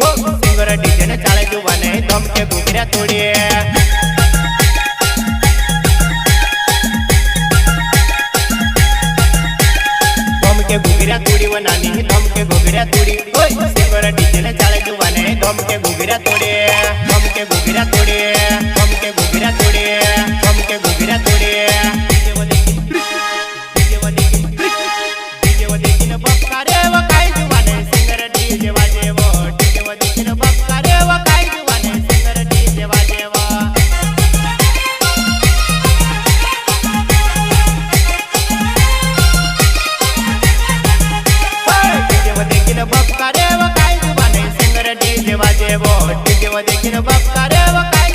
हो singer DJ ने चाले जुवाने दम के घुघरा तोड़ी दम के घुघरा तोड़ी व नानी दम के घुघरा तोड़ी ओए सिंगर डीजे ने चाले जुवाने दम के घुघरा तोड़ी दम के घुघरा तोड़ी दम के घुघरा तोड़ी दम के घुघरा तोड़ी बक्का रे व काय जुबाने सिंगर डीजे वाजेवो डीजे व देखीन बक्का रे व काय